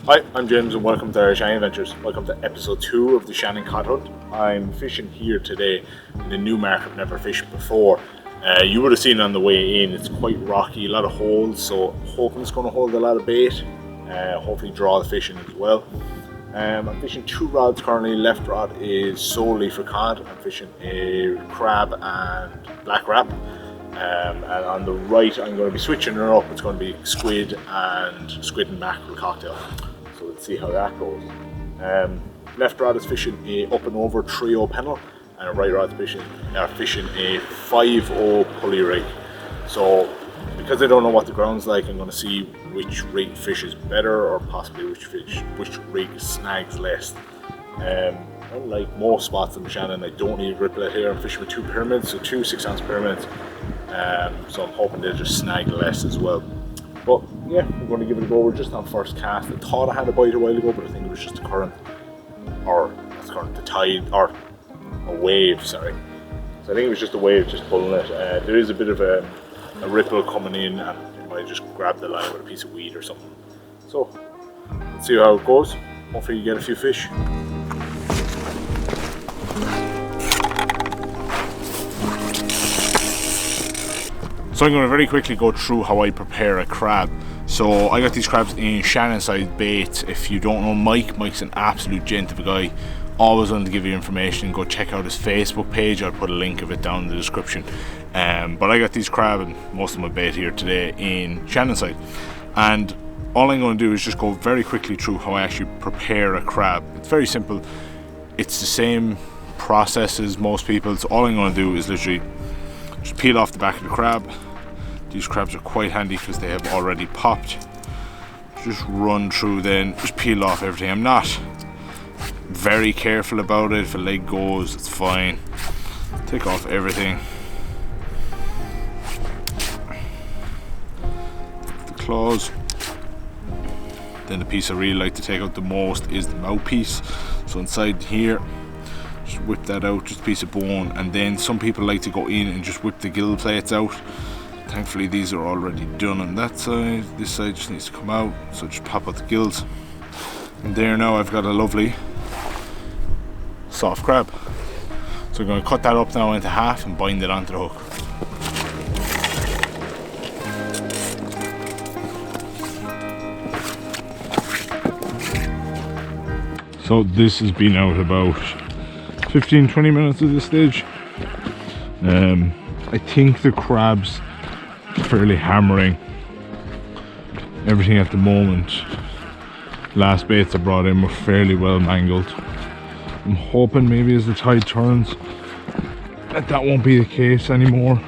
Hi, I'm James and welcome to our Shannon Adventures. Welcome to episode 2 of the Shannon Cod Hunt. I'm fishing here today in a new mark I've never fished before. You would have seen on the way in, it's quite rocky, a lot of holes, so hoping it's going to hold a lot of bait. Hopefully draw the fish in as well. I'm fishing 2 rods currently. Left rod is solely for cod. I'm fishing a crab and black wrap. And on the right I'm going to be switching her up. It's going to be squid and mackerel cocktail. So let's see how that goes. Left rod is fishing a up and over 3-0 pennel, and right rod is fishing a 5-0 pulley rig. So because I don't know what the ground's like, I'm going to see which rig fishes better, or possibly which rig snags less. Unlike most spots in the Shannon, I don't need a grip net here. I'm fishing with 2 pyramids, so 2 6-ounce pyramids. So I'm hoping they'll just snag less as well. But yeah, we're going to give it a go. We're just on first cast. I thought I had a bite a while ago, but I think it was just the current, the tide, or a wave, sorry. So I think it was just a wave just pulling it. There is a bit of a ripple coming in, and you might just grab the line with a piece of weed or something. So let's see how it goes. Hopefully you get a few fish. So I'm going to very quickly go through how I prepare a crab. So I got these crabs in Shannon size baits. If you don't know Mike's an absolute gent of a guy. Always willing to give you information. Go check out his Facebook page. I'll put a link of it down in the description. But I got these crab and most of my bait here today in Shannon size. And all I'm going to do is just go very quickly through how I actually prepare a crab. It's very simple. It's the same process as most people. So all I'm going to do is literally just peel off the back of the crab. These crabs are quite handy because they have already popped. Just run through then, just peel off everything. I'm not very careful about it. If a leg goes, it's fine. Take off everything. The claws. Then the piece I really like to take out the most is the mouthpiece. So inside here, just whip that out, just a piece of bone. And then some people like to go in and just whip the gill plates out. Thankfully these are already done on that side. This side just needs to come out, so just pop out the gills. And there now I've got a lovely soft crab. So I'm going to cut that up now into half and bind it onto the hook. So this has been out about 15-20 minutes at this stage. I think the crabs fairly hammering everything at the moment. Last baits I brought in were fairly well mangled. I'm hoping maybe as the tide turns that won't be the case anymore,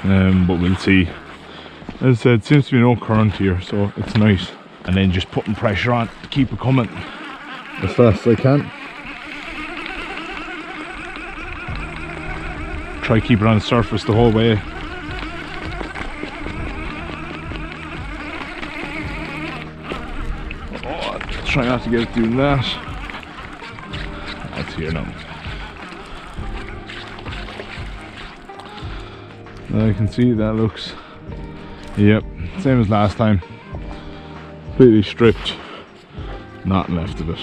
but we'll see. As I said, seems to be no current here, so it's nice. And then just putting pressure on to keep it coming as fast as I can. Try to keep it on the surface the whole way. Try not to get it doing that. That's here now. Now I can see that looks, yep, same as last time. Completely stripped, nothing left of it.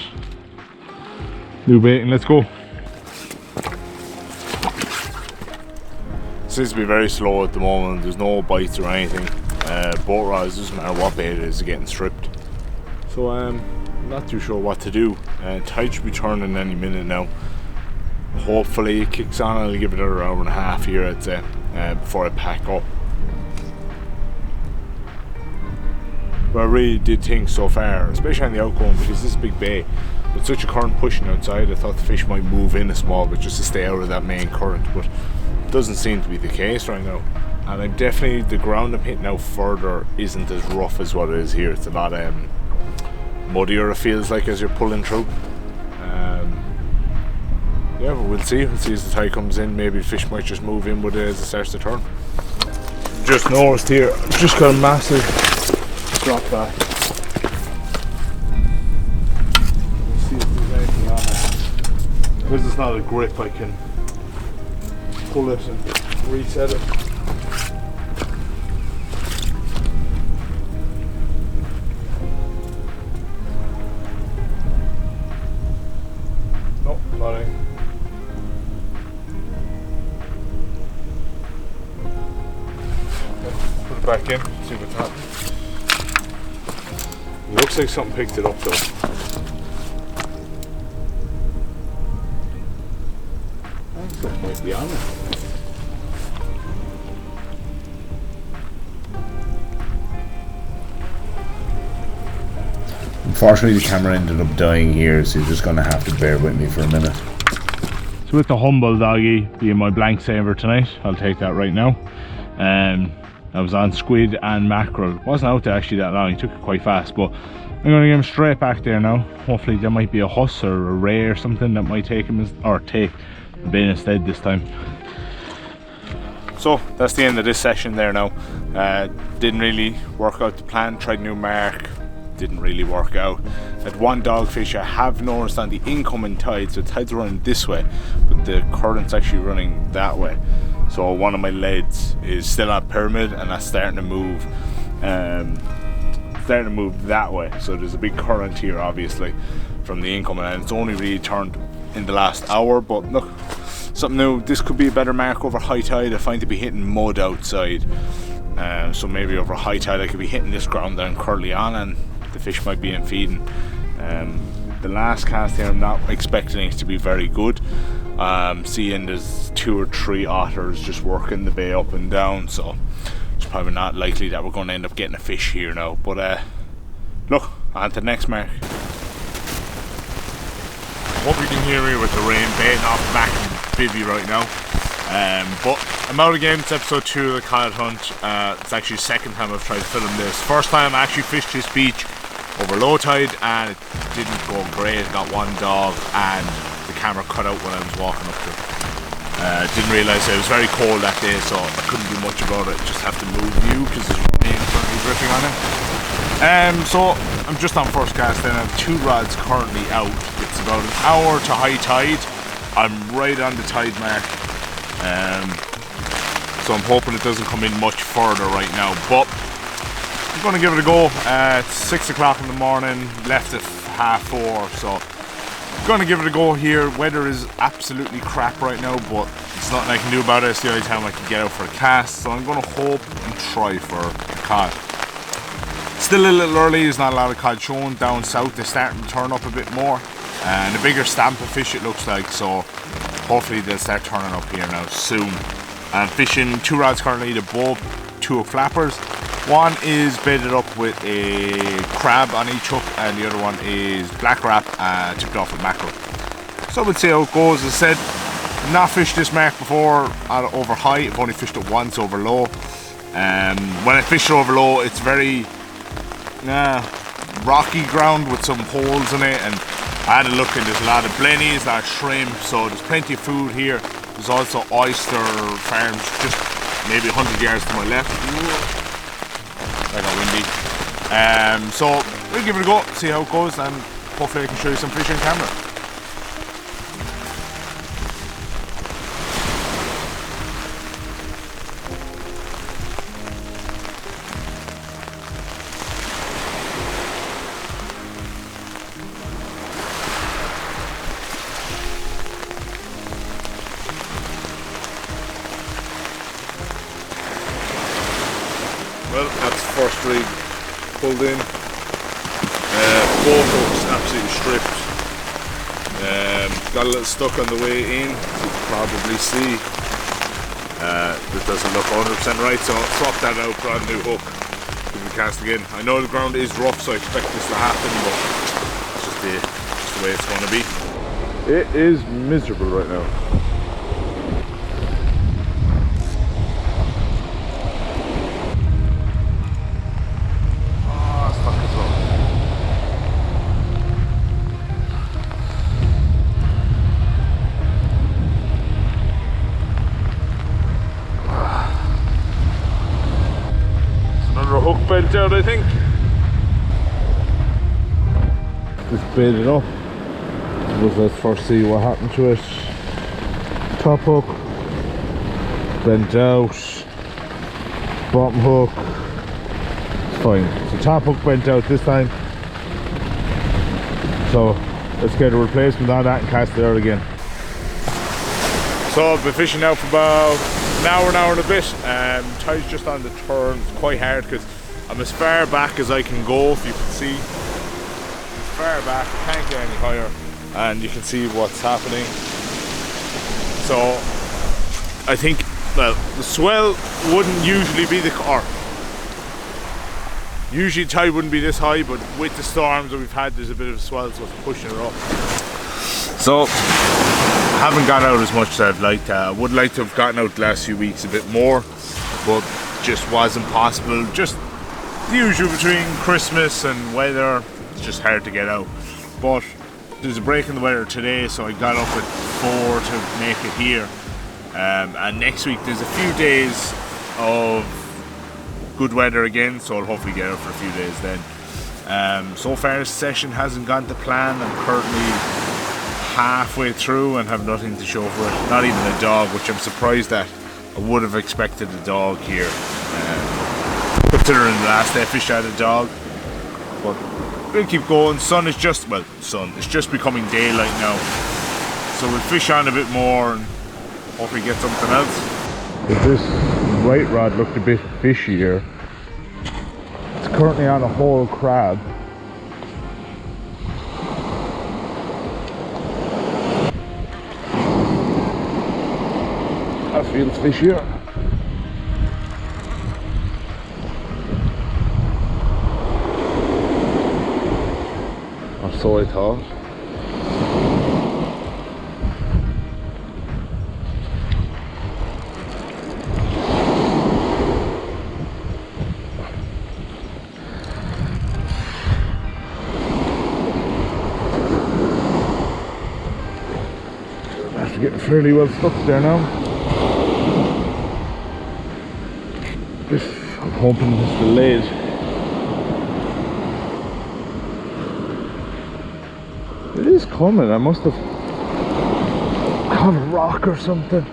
New baiting, let's go. Seems to be very slow at the moment. There's no bites or anything. Boat rods, doesn't matter what bait it is, getting stripped. So I'm not too sure what to do. Tide should be turning any minute now. Hopefully it kicks on. I'll give it another hour and a half here, I'd say, before I pack up. But I really did think so far, especially on the outgoing, because this is a big bay, with such a current pushing outside, I thought the fish might move in a small bit just to stay out of that main current, but it doesn't seem to be the case right now. And I'm definitely, the ground I'm hitting out further isn't as rough as what it is here. It's a lot muddier, it feels like, as you're pulling through. Yeah, but we'll see as the tide comes in. Maybe the fish might just move in with it as it starts to turn. Just noticed here, just got a massive drop back. Let's see if there's anything on it. Because it's not a grip, I can pull it and reset it. back in, see what's happening. It looks like something picked it up though. I think something might be on it. Unfortunately, the camera ended up dying here, so you're just going to have to bear with me for a minute. So with the humble doggy being my blank saver tonight, I'll take that right now. I was on squid and mackerel. Wasn't out there actually that long, he took it quite fast, but I'm going to get him straight back there now. Hopefully there might be a huss or a ray or something that might take him, or take the bin instead this time. So that's the end of this session there now. Didn't really work out the plan, tried new mark, didn't really work out. Had one dogfish I have noticed on the incoming tide, so the tide's running this way, but the current's actually running that way. So one of my leads is still on pyramid and that's starting to move that way. So there's a big current here obviously from the incoming, and it's only really turned in the last hour, but look, something new. This could be a better mark over high tide. I find to be hitting mud outside, so maybe over high tide I could be hitting this ground that I'm currently on and the fish might be in feeding. The last cast here I'm not expecting it to be very good. Seeing there's 2 or 3 otters just working the bay up and down, so it's probably not likely that we're going to end up getting a fish here now. But look, on to the next mark. Hope you can hear me with the rain baiting off the back and bivvy right now. But I'm out again. It's episode 2 of the Cod Hunt. It's actually the second time I've tried to film this. First time I actually fished this beach over low tide and it didn't go great. Got one dog and the camera cut out when I was walking up to it. Didn't realise it was very cold that day, so I couldn't do much about it. Just have to move you because there's rain currently dripping on it. So I'm just on first cast and I have 2 rods currently out. It's about an hour to high tide. I'm right on the tide mark. So I'm hoping it doesn't come in much further right now, but I'm going to give it a go. It's 6 o'clock in the morning, left at 4:30, so I'm going to give it a go here. Weather is absolutely crap right now, but there's nothing I can do about it. It's the only time I can get out for a cast, so I'm going to hope and try for a cod. Still a little early, there's not a lot of cod showing. Down south they're starting to turn up a bit more, and a bigger stamp of fish it looks like, so hopefully they'll start turning up here now soon. I'm fishing 2 rods currently, the bob, 2 flappers. One is bedded up with a crab on each hook and the other one is black wrap tipped off with mackerel. So we'll see how it goes. As I said, not fished this mark before over high. I've only fished it once over low. When I fish it over low, it's very rocky ground with some holes in it, and I had a look and there's a lot of blennies, a lot of shrimp, so there's plenty of food here. There's also oyster farms just maybe 100 yards to my left. I got windy. So we'll give it a go, see how it goes, and hopefully I can show you some fish on camera. Well, that's the first rig pulled in. Both hooks absolutely stripped. Got a little stuck on the way in, as you can probably see. It doesn't look 100% right, so I'll swap that out, brought a new hook, give it a cast again. I know the ground is rough, so I expect this to happen, but it's just the way it's going to be. It is miserable right now. Hook bent out, I think. Just bait it up. Let's first see what happened to it. Top hook bent out. Bottom hook, it's fine. So top hook bent out this time. So let's get a replacement on that and cast it out again. So I've been fishing now for about an hour and a bit. Tide's just on the turn. It's quite hard because I'm as far back as I can go, if you can see. As far back, can't get any higher, and you can see what's happening. So I think, well, the swell wouldn't usually be usually tide wouldn't be this high, but with the storms that we've had, there's a bit of a swell, so it's pushing it up. So I haven't got out as much as I'd like to. I would like to have gotten out the last few weeks a bit more, but just wasn't possible. Just the usual between Christmas and weather, it's just hard to get out. But there's a break in the weather today, so I got up at 4 to make it here. And next week there's a few days of good weather again, so I'll hopefully get out for a few days then. So far this session hasn't gone to plan. I'm currently halfway through and have nothing to show for it. Not even a dog, which I'm surprised at. I would have expected a dog here. Considering the last day I fished out a dog. But we'll keep going. It's just becoming daylight now. So we'll fish on a bit more and hopefully get something else. If this right rod looked a bit fishier, it's currently on a whole crab. That feels fishier. Or so I thought. Getting fairly well stuck there now. I'm hoping this is delayed. It is coming. I must have caught a rock or something.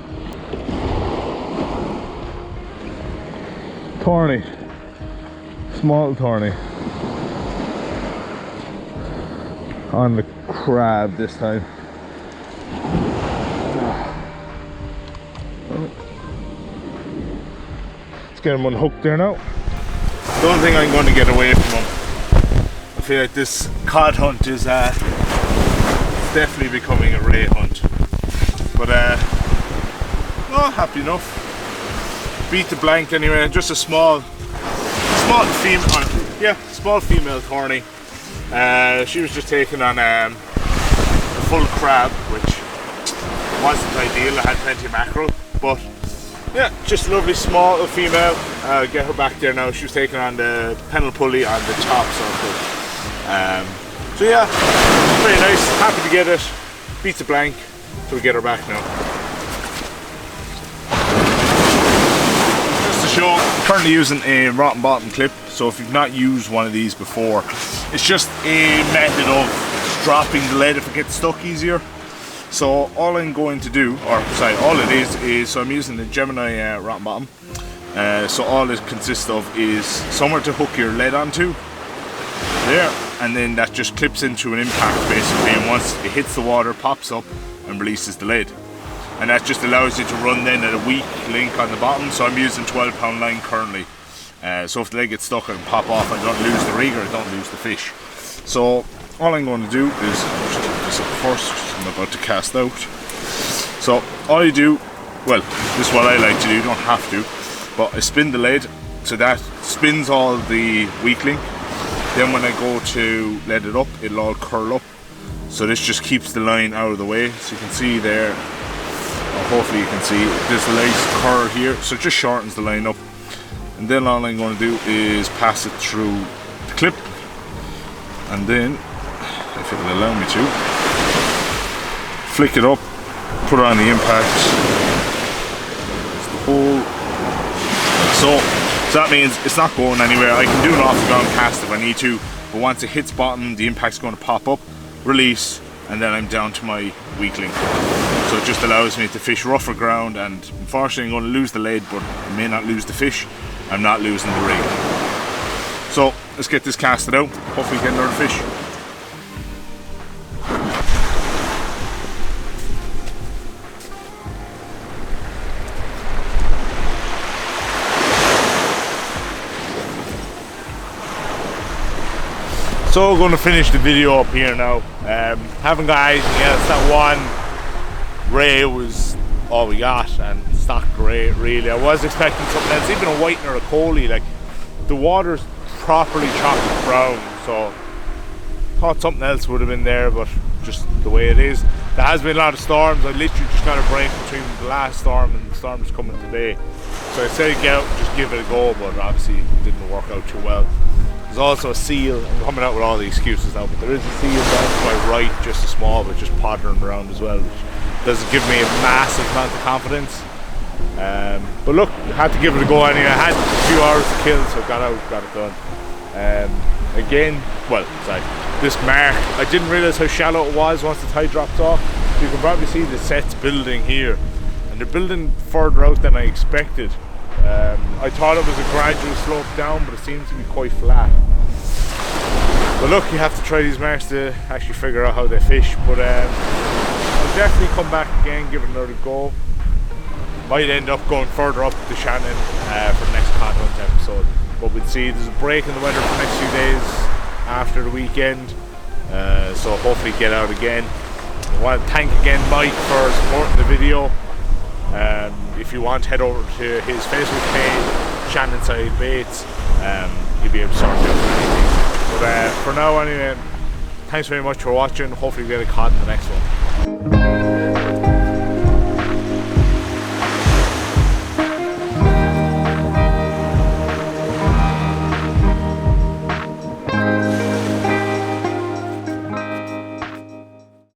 Thorny. Small thorny. On the crab this time. Let's get him unhooked there now. Don't think I'm going to get away from him. I feel like this cod hunt is definitely becoming a ray hunt. But no, happy enough. Beat the blank anyway. Just a small female thorny. She was just taking on a full crab, which wasn't ideal. I had plenty of mackerel, but yeah, just a lovely small female. Get her back there now. She was taking on the pennel pulley on the top circle. So yeah, very nice. Happy to get it. Beats a blank. So we get her back now. Just to show, I'm currently using a rotten bottom clip. So if you've not used one of these before, it's just a method of dropping the lead if it gets stuck easier. So all I'm going to do, all it is so I'm using the Gemini rotten bottom. So all it consists of is somewhere to hook your lead onto, there, and then that just clips into an impact basically, and once it hits the water, pops up and releases the lead. And that just allows you to run then at a weak link on the bottom. So I'm using 12-pound line currently. So if the lead gets stuck, I can pop off. I don't lose the rig or I don't lose the fish. So all I'm going to do is just put this up first. I'm about to cast out. So all you do, well, this is what I like to do. You don't have to, but I spin the lead so that spins all the weak link. Then when I go to let it up, it'll all curl up. So this just keeps the line out of the way. So you can see there, hopefully you can see, there's a nice curl here. So it just shortens the line up. And then all I'm going to do is pass it through the clip. And then, if it will allow me to, flick it up, put it on the impact. There's the hole. Like so that means it's not going anywhere. I can do an off the ground cast if I need to, but once it hits bottom, the impact's going to pop up, release, and then I'm down to my weak link. So it just allows me to fish rougher ground, and unfortunately I'm going to lose the lead, but I may not lose the fish. I'm not losing the rig. So let's get this casted out, hopefully get another fish. So we're going to finish the video up here now. Haven't got anything else. That one ray was all we got, and it's not great really. I was expecting something else, even a white or a coley. Like, the water's properly chocolate brown, so thought something else would have been there, but just the way it is. There has been a lot of storms. I literally just got a break between the last storm and the storm that's coming today. So I said get out and just give it a go, but obviously it didn't work out too well. There's also a seal. I'm coming out with all the excuses now, but there is a seal down to my right, just a small, but just pottering around as well, which doesn't give me a massive amount of confidence. But look, I had to give it a go anyway. I had a few hours to kill, so got out, got it done. Again, well, sorry, this mark, I didn't realise how shallow it was once the tide dropped off. You can probably see the sets building here, and they're building further out than I expected. I thought it was a gradual slope down, but it seems to be quite flat. But look, you have to try these marks to actually figure out how they fish. But I'll definitely come back again, give it another go. Might end up going further up to Shannon for the next Cod Hunt episode. But we'll see. There's a break in the weather for the next few days after the weekend, so hopefully get out again. I want to thank again Mike for supporting the video. If you want, head over to his Facebook page, Shannon Side Baits. You'll be able to sort out anything. But for now anyway, thanks very much for watching. Hopefully we get a cod in the next one.